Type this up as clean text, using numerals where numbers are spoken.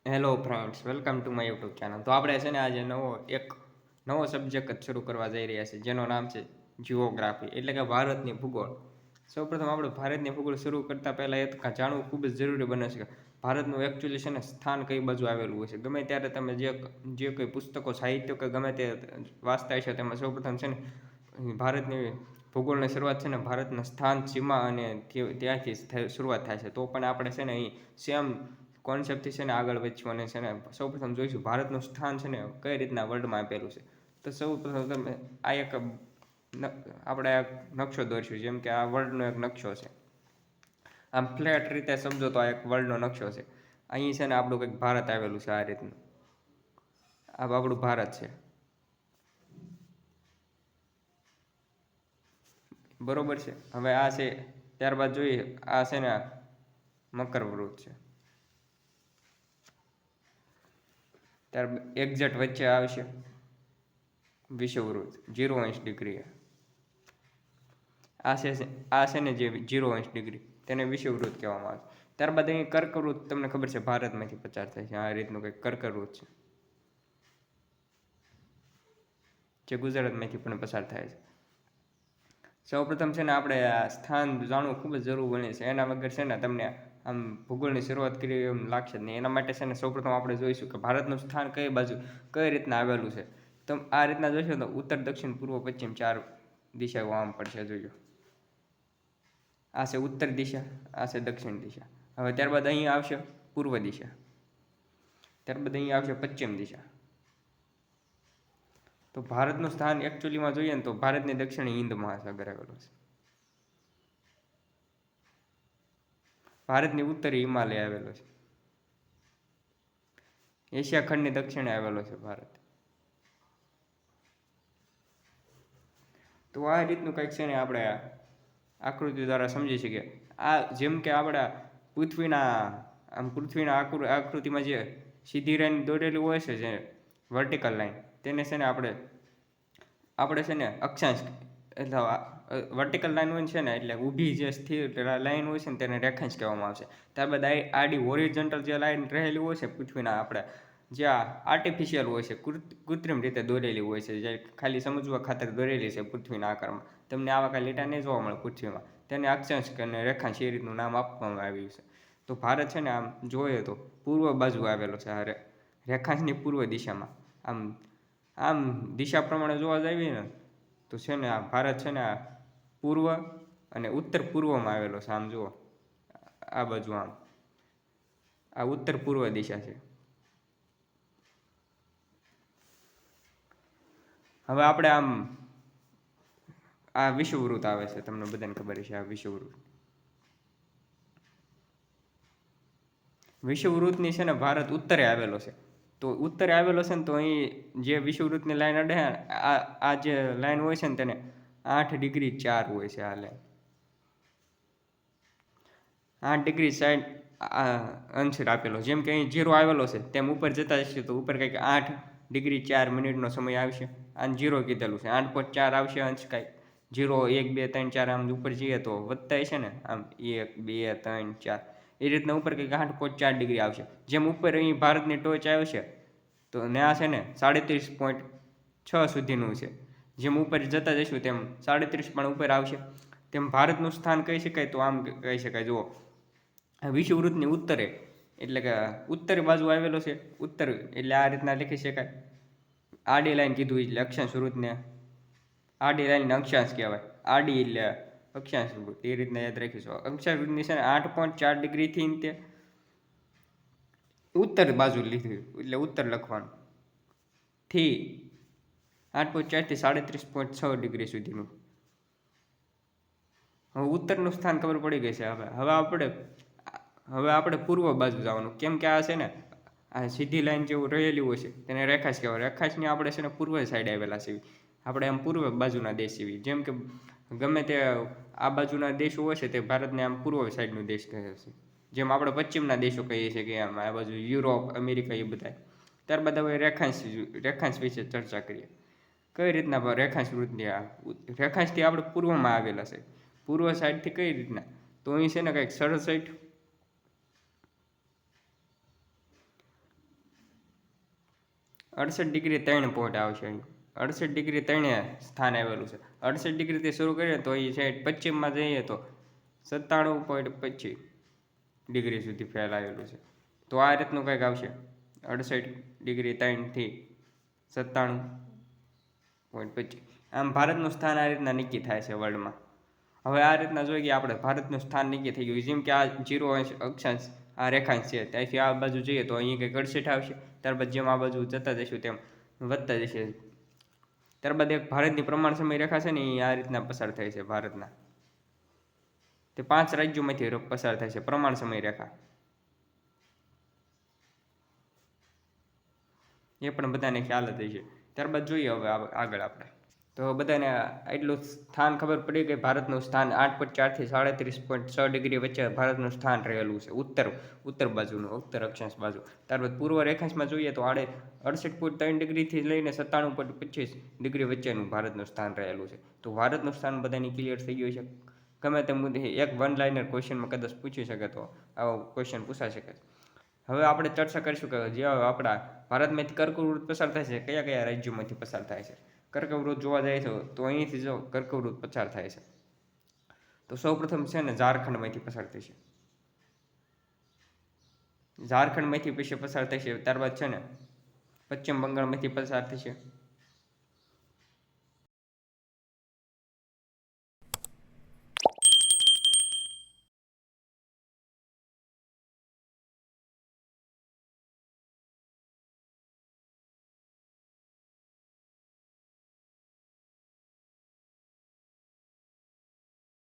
Hello friends, welcome to my YouTube channel. તો આપણે છે ને આજે નવો સબ્જેક્ટ શરૂ કરવા જઈ રહ્યા છીએ, જેનું નામ છે જિયોગ્રાફી, એટલે કે ભારતની ભૂગોળ. સૌપ્રથમ આપણે ભારતની ભૂગોળ શરૂ કરતાં પહેલાં એ જાણવું ખૂબ જ જરૂરી બને છે કે ભારતનું એકચ્યુઅલી છે ને સ્થાન કઈ બાજુ આવેલું હોય છે. ગમે ત્યારે તમે જે કોઈ પુસ્તકો, સાહિત્ય કે ગમે તે વાંચતા હશો, તેમાં સૌપ્રથમ છે ને ભારતની ભૂગોળની શરૂઆત છે ને ભારતના સ્થાન, સીમા અને ત્યાંથી શરૂઆત થાય છે. તો પણ આપણે છે ને અહીં સેમ કોન્સેપ્ટથી છે ને આગળ વધશું અને છે ને સૌપ્રથમ જોઈશું ભારતનું સ્થાન છે ને કઈ રીતના વર્લ્ડમાં આપેલું છે. તો સૌપ્રથમ તમે આ એક આપણે એક નકશો દોરશું, જેમ કે આ વર્લ્ડનો એક નકશો છે. આમ ફ્લેટ રીતે સમજો તો આ એક વર્લ્ડનો નકશો છે. અહીં છે ને આપણું કંઈક ભારત આવેલું છે આ રીતનું. આ આપણું ભારત છે, બરોબર છે. હવે આ છે, ત્યારબાદ જોઈએ આ છે ને મકરવૃત છે. ત્યારબાદ એક્ઝેક્ટ વચ્ચે આવશે વિષુવવૃત્ત 0° આ છે ને જે 0° તેને વિષુવવૃત્ત કહેવામાં આવે છે. ત્યારબાદ અહીં કર્કવૃત્ત, તમને ખબર છે ભારતમાંથી પસાર થાય છે. આ રીતનું કંઈક કર્કવૃત્ત છે, જે ગુજરાતમાંથી પણ પસાર થાય છે. સૌપ્રથમ છે ને આપણે આ સ્થાન જાણવું ખૂબ જ જરૂર બને છે. એના વગર છે ને તમને આમ ભૂગોળની શરૂઆત કરી એમ લાગશે જ નહીં. એના માટે છે ને સૌપ્રથમ આપણે જોઈશું કે ભારતનું સ્થાન કઈ બાજુ કઈ રીતના આવેલું છે. તો આ રીતના જોશો તો ઉત્તર, દક્ષિણ, પૂર્વ, પશ્ચિમ 4 દિશાઓ આમ પડશે. જોજો, આ છે ઉત્તર દિશા, આ છે દક્ષિણ દિશા. હવે ત્યારબાદ અહીં આવશે પૂર્વ દિશા, ત્યારબાદ અહીં આવશે પશ્ચિમ દિશા. તો ભારતનું સ્થાન એકચ્યુઅલીમાં જોઈએ ને તો ભારતની દક્ષિણે હિન્દ મહાસાગર આવેલો છે. ભારતની ઉત્તરે હિમાલય આવેલો છે. એશિયા ખંડની દક્ષિણે આવેલો છે ભારત. તો આ રીતનું કંઈક છે ને આપણે આકૃતિ દ્વારા સમજી શકીએ. આ જેમ કે આપણા પૃથ્વીના આકૃતિમાં જે સીધી લાઈન દોરેલી હોય છે, જે વર્ટિકલ લાઈન, તેને છે ને આપણે છે ને અક્ષાંશ, એટલે વર્ટિકલ લાઈન હોય છે ને એટલે ઊભી જે સ્થિર લાઈન હોય છે ને તેને રેખાંશ કહેવામાં આવશે. ત્યારબાદ આડી હોરિઝોન્ટલ જે લાઈન રહેલી હોય છે પૃથ્વીના આપણે, જે આર્ટિફિશિયલ હોય છે, કૃત્રિમ રીતે દોરેલી હોય છે, જે ખાલી સમજવા ખાતર દોરેલી છે પૃથ્વીના આકારમાં. તમને આવા કાંઈ લીટા નહીં જોવા મળે પૃથ્વીમાં. તેને અક્ષાંશ અને રેખાંશ એ રીતનું નામ આપવામાં આવ્યું છે. તો ભારત છે ને આમ જોઈએ તો પૂર્વ બાજુ આવેલો છે. આ રેખાંશની પૂર્વ દિશામાં આમ દિશા પ્રમાણે જોવા જઈએ ને તો છે ને આ ભારત છે ને આ પૂર્વ અને ઉત્તર પૂર્વમાં આવેલો છે. આમ જુઓ, આ બાજુ આ ઉત્તર પૂર્વ દિશા છે. હવે આપણે આ વિષુવવૃત્ત આવે છે, તમને બધાને ખબર છે. આ વિષુવવૃત્તની છે ને ભારત ઉત્તરે આવેલો છે. તો ઉત્તરે આવેલો છે ને તો અહીં જે વિષુવવૃત્તની લાઈન અડે, આ જે લાઈન હોય છે ને તેને 8°4 હોય છે. આ લાઈન 8°60 અંશ આપેલો. જેમ કે અહીં 0 આવેલો છે, તેમ ઉપર જતા જશે તો ઉપર કંઈક 8°4' સમય આવશે. આને 0 કીધેલું છે, 8.4 આવશે અંશ. કાંઈક 0, 1, 2, 3, 4 આમ ઉપર જઈએ તો વધતા હશે ને, આમ 1, 2, 3, 4 એ રીતના ઉપર કંઈક 8.4° આવશે. જેમ ઉપર અહીં ભારતની ટોચ આવશે તો ત્યાં છે ને 37.6 સુધીનું છે. જેમ ઉપર જતા જઈશું તેમ 37 પણ ઉપર આવશે. તેમ ભારતનું સ્થાન કહી શકાય તો આમ કહી શકાય. જુઓ, વિષુવવૃત્તની ઉત્તરે, એટલે કે ઉત્તર બાજુ આવેલો છે. ઉત્તર એટલે આ રીતના લખી શકાય. આડી લાઈન કીધું એટલે અક્ષાંશ વૃત્તને આડી લાઈનને અક્ષાંશ કહેવાય. આડી એટલે અક્ષાંશ વૃત્ત, એ રીતના યાદ રાખીશું. અક્ષાંશ વૃત્તની છે ને 8.4° થી તે ઉત્તર બાજુ લીધી એટલે ઉત્તર લખવાનું, થી 8.4 થી 37.6° સુધીનું. હવે ઉત્તરનું સ્થાન ખબર પડી ગઈ છે. હવે આપણે પૂર્વ બાજુ જવાનું. કેમ કે આ છે ને આ સીધી લાઈન જેવું રહેલી હોય છે તેને રેખાંશ કહેવાય. રેખાંશની આપણે છે ને પૂર્વ સાઈડ આવેલા છીએ. આપણે આમ પૂર્વ બાજુના દેશ છીએ. જેમ કે ગમે તે આ બાજુના દેશો હોય છે તે ભારતને આમ પૂર્વ સાઈડનો દેશ કહે છે. જેમ આપણે પશ્ચિમના દેશો કહીએ છીએ કે આમ આ બાજુ યુરોપ, અમેરિકા એ બધા. ત્યારબાદ હવે રેખાંશ વિશે ચર્ચા કરીએ. કઈ રીતના રેખાંશ વૃત્તની રેખાંશથી આપણે પૂર્વમાં આવેલા છે. પૂર્વ સાઈડથી કઈ રીતના, તો અહીં છે ને કંઈક 67 68°3 આવશે અહીં. 68°3 સ્થાન આવેલું છે. 68°થી શરૂ કરીએ તો એ છે પશ્ચિમમાં જઈએ તો 97.25 સુધી ફેલાયેલું છે. તો આ રીતનું કંઈક આવશે. 68°3 97.25. આમ ભારતનું સ્થાન આ રીતના નક્કી થાય છે વર્લ્ડમાં. હવે આ રીતના જોઈએ કે આપણે ભારતનું સ્થાન નક્કી થઈ ગયું. જેમ કે આ 0 અક્ષાંશ આ રેખાંશ છે, ત્યાંથી આ બાજુ જઈએ તો અહીં કંઈક 68 આવશે. ત્યારબાદ જેમ આ બાજુ જતા જઈશું તેમ વધતા જશે. ત્યારબાદ એક ભારતની પ્રમાણ સમય રેખા છે ને એ આ રીતના પસાર થાય છે ભારતના. તે 5 રાજ્યોમાંથી પસાર થાય છે પ્રમાણ સમય રેખા. એ પણ બધાને ખ્યાલ જ છે. ત્યારબાદ જોઈએ હવે આગળ આપણે. તો બધાને એટલું સ્થાન ખબર પડી કે ભારતનું સ્થાન 8.4 થી 37.6 વચ્ચે ભારતનું સ્થાન રહેલું છે. ઉત્તર બાજુનું, ઉત્તર અક્ષાંશ બાજુ. ત્યારબાદ પૂર્વ રેખાંશમાં જોઈએ તો 68.3 થી લઈને 97.25 વચ્ચેનું ભારતનું સ્થાન રહેલું છે. તો ભારતનું સ્થાન બધાની ક્લિયર થઈ ગયું છે. ગમે તે મુદ્દે એક વન લાઇનર ક્વેશ્ચનમાં કદાચ પૂછી શકે તો આવો ક્વેશ્ચન પૂછાઈ શકે. હવે આપણે ચર્ચા કરીશું કે જે આપણા ભારતમાંથી કર્કવૃત પસાર થાય છે કયા કયા રાજ્યોમાંથી પસાર થાય છે. કર્કવૃત જોવા જાય તો અહીંથી જો કર્કવૃત પસાર થાય છે તો સૌપ્રથમ છે ને ઝારખંડમાંથી પસાર થશે. ઝારખંડમાંથી પછી પસાર થશે. ત્યારબાદ છે ને પશ્ચિમ બંગાળમાંથી પસાર થશે.